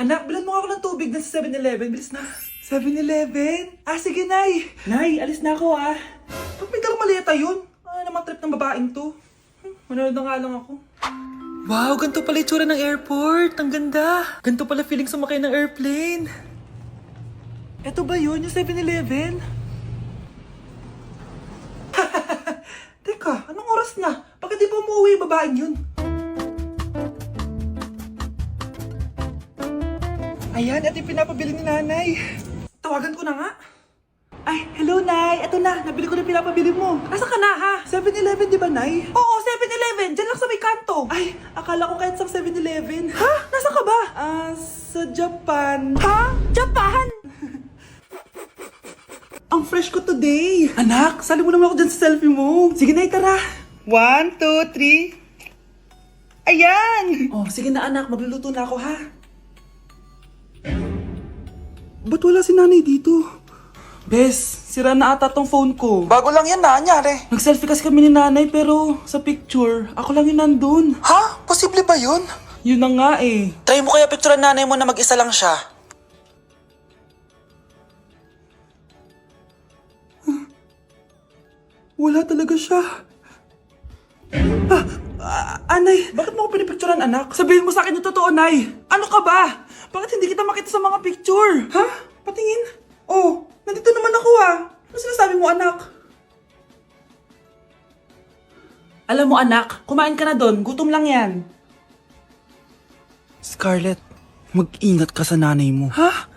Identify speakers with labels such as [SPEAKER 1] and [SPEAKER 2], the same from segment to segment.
[SPEAKER 1] Anak, bilan mo nga ako ng tubig na sa 7-Eleven. Bilis na. 7-Eleven? Ah, sige, Nay. Nay, alis na ako, ah. Ba't may dalang maleta yun? Ano naman trip ng babaeng to? Manonood na nga lang ako. Wow, ganito pala itsura ng airport. Ang ganda. Ganito pala feeling sumakay ng airplane. Eto ba yun, yung 7-Eleven? Teka, anong oras na? Bakit di pa umuwi yung babaeng yun? Ayan, ito yung pinapabili ni nanay. Tawagan ko na nga. Ay, hello, Nay. Eto na, nabili ko na yung pinapabili mo. Nasaan ka na, ha? 7-Eleven, di ba, Nay? Oo, 7-Eleven. Diyan lang sa may kanto. Ay, akala ko kahit sa 7-Eleven. Ha? Nasaan ka ba? Sa Japan. Ha? Japan? Ang fresh ko today. Anak, sali mo naman ako dyan sa selfie mo. Sige, Nay, tara. 1, 2, 3. Ayan! Oh, sige na, anak. Magluluto na ako, ha? Ba't wala si nanay dito? Bes, sira na ata tong phone ko. Bago lang yan, nangyari. Nag-selfie kasi kami ni nanay pero sa picture, ako lang yung nandun. Ha? Posible ba yun? Yun na nga eh. Try mo kaya picturean nanay mo na mag-isa lang siya. Wala talaga siya. Anay, bakit mo ako pinipicturean, anak? Sabihin mo sa akin yung totoo, Nay. Ano ka ba? Bakit hindi kita makita sa mga picture? Ha? Patingin? Oh, nandito naman ako ah. Ano sinasabi mo, anak? Alam mo, anak, kumain ka na doon. Gutom lang yan.
[SPEAKER 2] Scarlett, mag-ingat ka sa nanay mo.
[SPEAKER 1] Ha?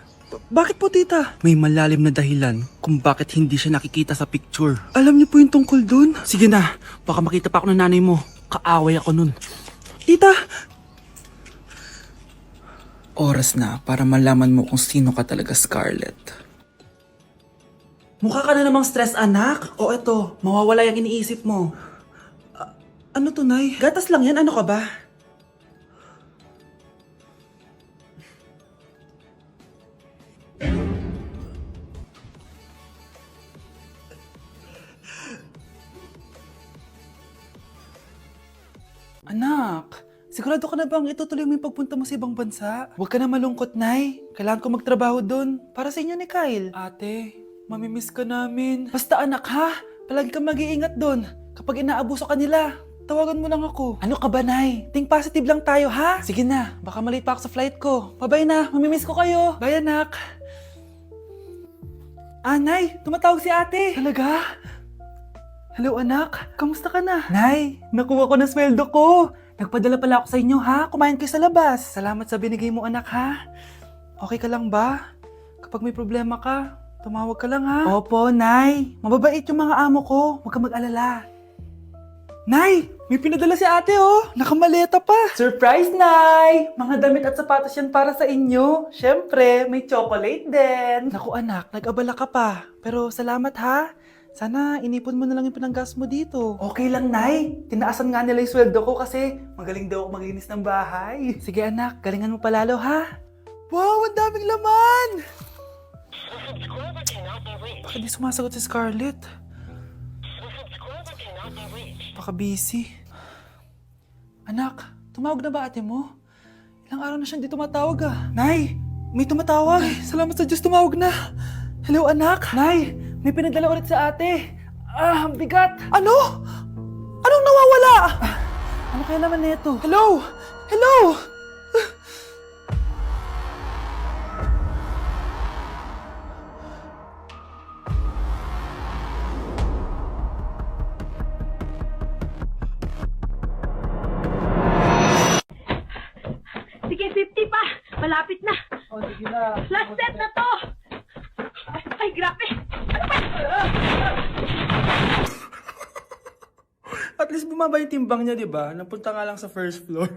[SPEAKER 1] Bakit po, tita?
[SPEAKER 2] May malalim na dahilan kung bakit hindi siya nakikita sa picture.
[SPEAKER 1] Alam niyo po yung tungkol doon?
[SPEAKER 2] Sige na, baka makita pa ako ng nanay mo. Kaaway ako nun.
[SPEAKER 1] Tita!
[SPEAKER 2] Oras na para malaman mo kung sino ka talaga, Scarlett.
[SPEAKER 1] Mukha ka na namang stress, anak. O eto, mawawala yung iniisip mo. Ano to, Nay? Gatas lang yan, ano ka ba? Anak, sigurado ka na bang itutuloy mo yung pagpunta mo sa ibang bansa? Huwag ka na malungkot, Nay. Kailangan ko magtrabaho doon para sa inyo ni Kyle. Ate, mamimiss ka namin. Basta anak, ha? Palagi kang mag-iingat doon. Kapag inaabuso ka nila, tawagan mo lang ako. Ano ka ba, Nay? Think positive lang tayo, ha? Sige na, baka malate pa ako sa flight ko. Bye-bye na, mamimiss ko kayo. Bye, anak. Nay, tumatawag si ate. Talaga? Hello, anak. Kamusta ka na? Nay, nakuha ko na sweldo ko. Nagpadala pala ako sa inyo, ha? Kumain kayo sa labas. Salamat sa binigay mo, anak, ha? Okay ka lang ba? Kapag may problema ka, tumawag ka lang, ha? Opo, Nay. Mababait yung mga amo ko. Huwag ka mag-alala. Nay, may pinadala si ate, oh. Nakamaleta pa. Surprise, Nay! Mga damit at sapatos yan para sa inyo. Siyempre, may chocolate din. Naku, anak, nag-abala ka pa. Pero salamat, ha? Sana inipon mo na lang yung pinanggas mo dito. Okay lang, Nay. Tinaasan nga nila yung sweldo ko kasi magaling daw ako maglinis ng bahay. Sige, anak. Galingan mo palalo, ha? Wow, ang daming laman! Bakit di sumasagot si Scarlett? Baka busy. Anak, tumawag na ba ate mo? Ilang araw na siyang di tumatawag ah. Nay, may tumatawag. Ay, salamat sa Diyos, tumawag na. Hello, anak. Nay, may pinadala ulit sa ate. Ang bigat. Ano? Anong nawawala? Ano kaya naman nito? Hello? Hello?
[SPEAKER 3] Sige, 50 pa. Malapit na.
[SPEAKER 1] Oh, sige na.
[SPEAKER 3] Last set na to. Ay, grabe. Ano ba?
[SPEAKER 1] At least bumaba yung timbang niya, di ba? Napunta nga lang sa first floor.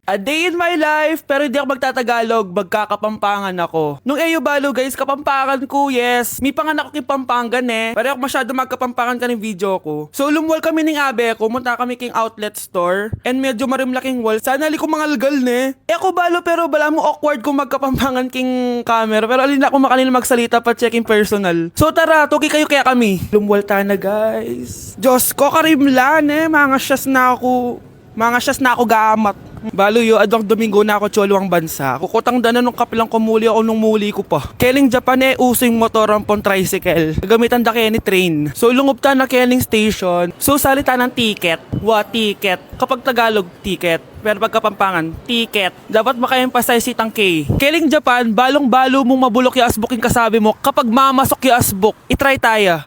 [SPEAKER 1] A day in my life, pero hindi ako magtatagalog, magkakapampangan ako. Nung AU Balo guys, kapampangan ko, yes. May panganak ko kay Pampangan eh. Pero ako masyado magkapampangan ka ng video ko. So lumwal kami ng abe ko, munta kami king outlet store. And medyo marimlaking wall. Sana li ko mangalgal ne. Eh ako Balo pero bala mo awkward kung magkapampangan king camera. Pero alin ako makanil magsalita pa checking personal. So tara, tuki kayo kaya kami. Lumwal ta na guys. Diyos ko karimlan eh, mga syas na ako gamat. Baluyo, adwang Domingo na ako cholo ang bansa. Kukutang dana nung kapilang kumuli ako nung muli ko pa. Keling Japan uso yung motoran pong tricycle. Gamitan da Kenny train. So lungupta na Keling station. So salita ng ticket. Ticket. Kapag Tagalog, ticket. Pero pagka Pampangan, ticket. Dapat maka-emphasize itang K. Keling Japan, balong-balo mong mabulok yung asbuk yung kasabi mo. Kapag mamasok yung asbuk, itry tayo.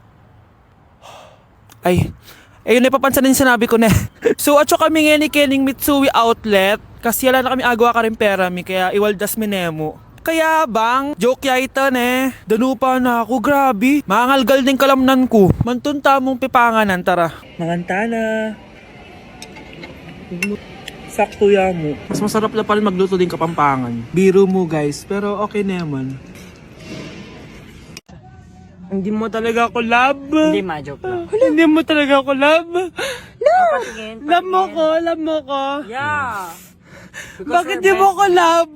[SPEAKER 1] Ay, ayun na papansin din sinabi ko na. So atso kami nga ni Keling Mitsui Outlet. Kasi wala na kami agawa ka rin pera mi. Kaya iwaldas mi nemo. Kaya bang, joke yaitan Danupa na ako, grabe. Mangalgal din kalamnan ko. Mantunta mong pipanganan, tara. Mangantana. Sakto ya mo. Mas masarap na pa rin magluto din Kapampangan. Biro mo guys, pero okay naman. Hindi mo talaga ako love.
[SPEAKER 3] Hindi, ma-joke lang.
[SPEAKER 1] Hindi mo talaga ako love.
[SPEAKER 3] Patingin.
[SPEAKER 1] Love mo ko.
[SPEAKER 3] Yeah.
[SPEAKER 1] Bakit di mo ko love?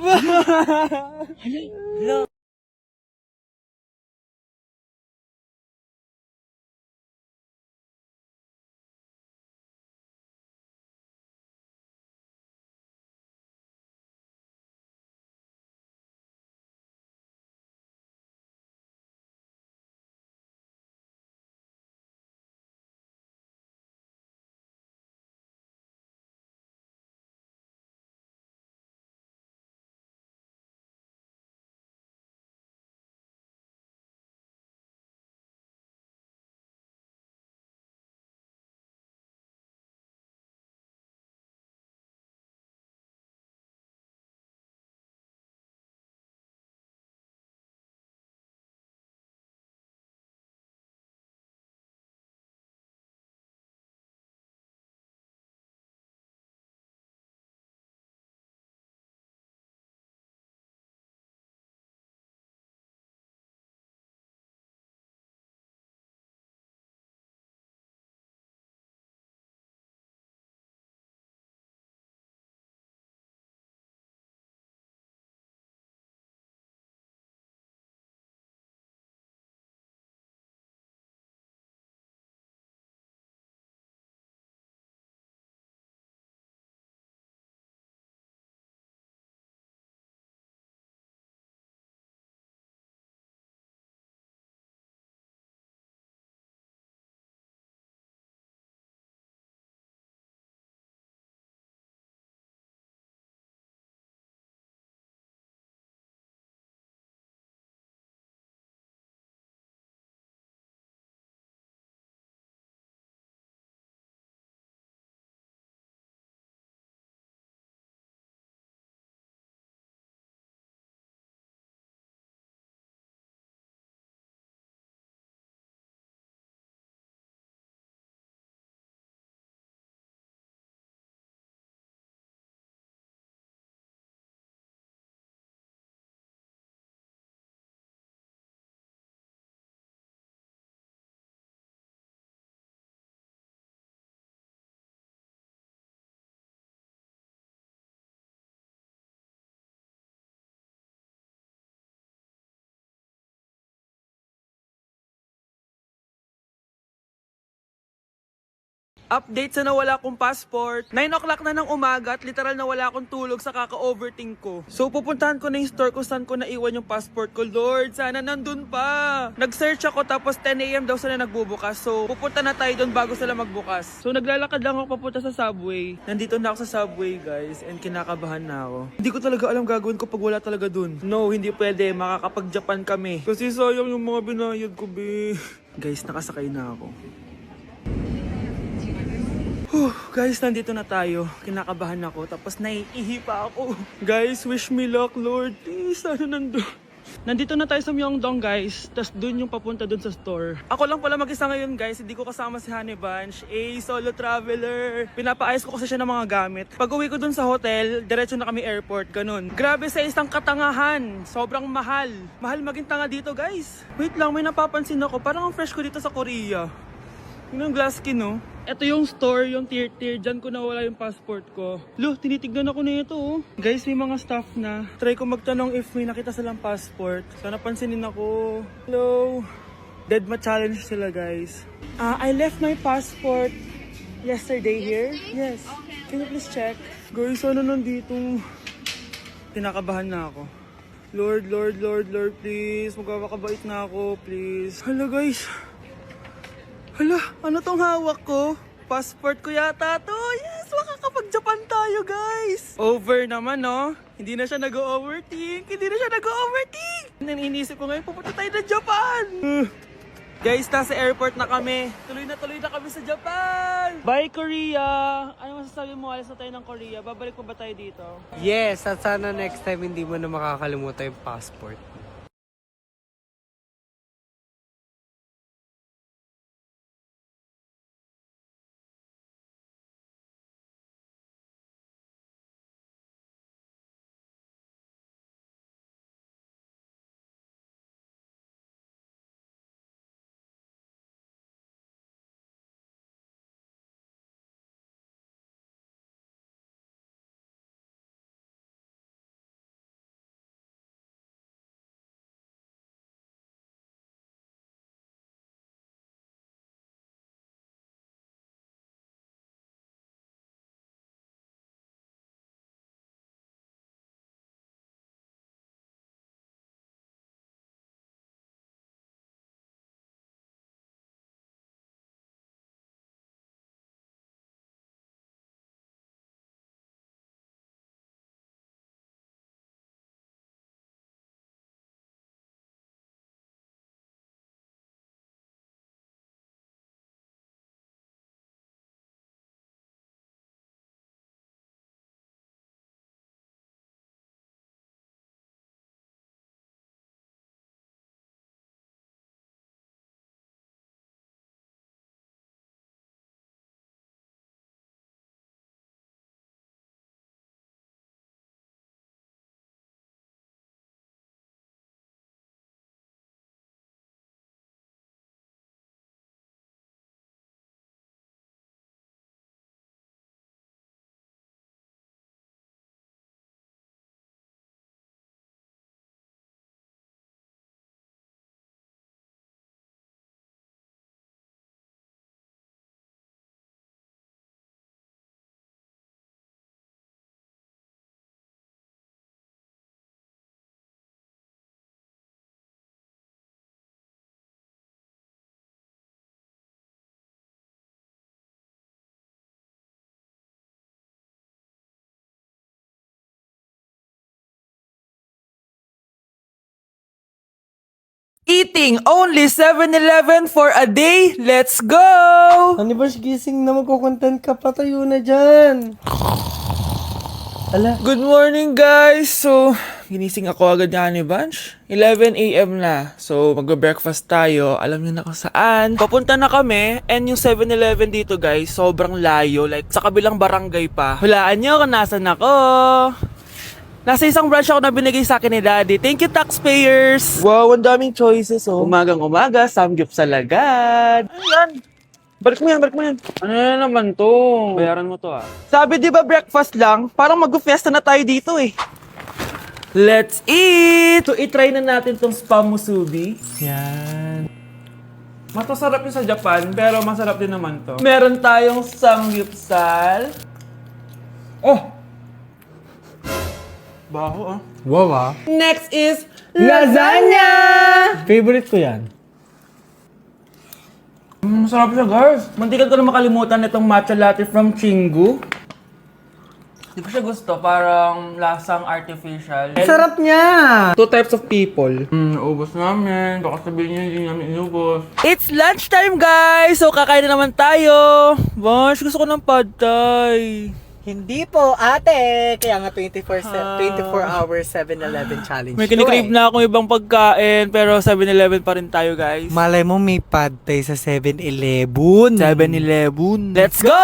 [SPEAKER 1] Update sa nawala kong passport. 9 o'clock na ng umaga at literal na wala akong tulog sa kaka-overthink ko. So pupuntahan ko na yung store kung saan ko naiwan yung passport ko. Lord, sana nandun pa. Nag-search ako tapos 10 AM daw sila nagbubukas. So pupunta na tayo doon bago sila magbukas. So naglalakad lang ako papunta sa subway. Nandito na ako sa subway guys and kinakabahan na ako. Hindi ko talaga alam gagawin ko pag wala talaga dun. No, hindi pwede. Makakapag-Japan kami. Kasi sayang yung mga binayad ko, be. Guys, nakasakay na ako. Guys, nandito na tayo. Kinakabahan ako. Tapos naiihi pa ako. Guys, wish me luck, Lord. Please, sana nandun. Nandito na tayo sa Myeongdong, guys. Tapos dun yung papunta dun sa store. Ako lang pala mag-isa ngayon, guys. Hindi ko kasama si Honey Bunch. Solo traveler. Pinapaayos ko kasi siya ng mga gamit. Pag uwi ko dun sa hotel, diretso na kami airport. Ganun. Grabe sa isang katangahan. Sobrang mahal. Mahal maging tanga dito, guys. Wait lang, may napapansin ako. Parang ang fresh ko dito sa Korea. Yun ang glass skin, no? Ito yung store, yung tier. Diyan ko nawala yung passport ko. Tinitignan ako na ito, oh. Guys, may mga staff na. Try ko magtanong if may nakita silang passport. Sana pansinin ako. Hello? Deadma challenge sila, guys. I left my passport yesterday here? Yes. Can you please check? Guys, ano nandito? Kinakabahan na ako. Lord, please. Magkakabait na ako, please. Hala, guys. Hala, ano tong hawak ko? Passport ko yata to. Yes, makakapag-Japan tayo, guys. Over naman, no? Hindi na siya nag-overthink. Iniisip ko ngayon, pupunta tayo na Japan. Guys, nasa airport na kami. Tuloy na kami sa Japan. Bye, Korea. Ano masasabi mo? Alis na tayo ng Korea. Babalik pa ba tayo dito?
[SPEAKER 4] Yes, at sana next time hindi mo na makakalimutan yung passport.
[SPEAKER 1] Eating only 7-Eleven for a day. Let's go!
[SPEAKER 4] Ano ba, gising na magkukontent ka, patayo na dyan. Ala,
[SPEAKER 1] Good morning, guys! So, ginising ako agad nga ni Bunch. 11 a.m. na. So, magbe-breakfast tayo. Alam niyo na kung saan. Papunta na kami. And yung 7-Eleven dito, guys, sobrang layo. Like, sa kabilang barangay pa. Hulaan niyo kung nasan ako. Nasa isang branch ako na binigay sa akin ni Daddy. Thank you, taxpayers! Wow, ang daming choices, oh. Umagang-umaga, samgyup sa lagad. Ano yan? Balik mo yan. Ano na naman to? Bayaran mo to, ah. Sabi, di ba breakfast lang? Parang mag-fiesta na tayo dito, eh. Let's eat! So, itry na natin tong spam musubi. Yan. Masasarap yun sa Japan, pero masarap din naman to. Meron tayong samgyupsal. Oh! Baho, ah.
[SPEAKER 4] wow ah.
[SPEAKER 1] Next is lasagna!
[SPEAKER 4] Favorite ko yan.
[SPEAKER 1] Masarap siya, guys. Mantikan ko na makalimutan itong matcha latte from Chingu. Hindi ko siya gusto. Parang lasang artificial.
[SPEAKER 4] Sarap niya!
[SPEAKER 1] Two types of people. Ubos namin. Baka sabihin niyo hindi namin inubos. It's lunchtime, guys! So, kakain na naman tayo. Bosh, gusto ko ng pad thai.
[SPEAKER 4] Hindi po, ate. Kaya nga 24 hours 7-Eleven challenge.
[SPEAKER 1] May kinikrave na akong ibang pagkain, pero 7-Eleven pa rin tayo, guys.
[SPEAKER 4] Malay mo may pad thai sa 7-Eleven.
[SPEAKER 1] 7-Eleven. Let's go!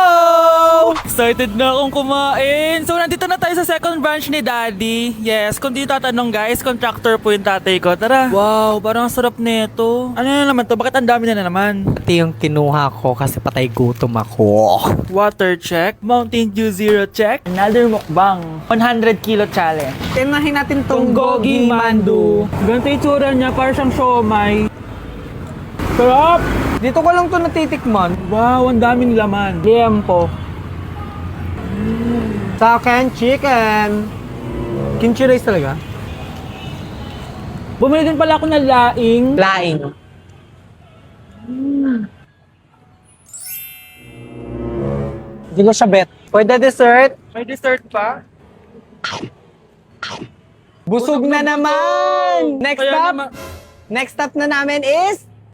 [SPEAKER 1] Excited na akong kumain. So, nandito na tayo sa second branch ni Daddy. Yes, kung di tatanong, guys, contractor po yung tatay ko. Tara. Wow, parang sarap nito. Ano na naman to? Bakit ang dami na naman?
[SPEAKER 4] Ito yung kinuha ko kasi patay gutom ako.
[SPEAKER 1] Water check. Mountain Dew Zero check. Another mukbang. 100 kilo challenge.
[SPEAKER 4] Tinahin natin tong
[SPEAKER 1] Gogi Mandu. Ganito yung tsura niya, parang siyang siomay. Sarap!
[SPEAKER 4] Dito ko lang to natitikman.
[SPEAKER 1] Wow, ang daming laman.
[SPEAKER 4] Liempo. Sa akin, chicken. Kimchi rice talaga?
[SPEAKER 1] Bumili din pala ako ng laing.
[SPEAKER 4] Laing. Hindi ko siya bet. Pwede dessert?
[SPEAKER 1] May dessert pa?
[SPEAKER 4] Busog na naman! Next
[SPEAKER 1] Kaya
[SPEAKER 4] stop!
[SPEAKER 1] naman-
[SPEAKER 4] Next stop na namin is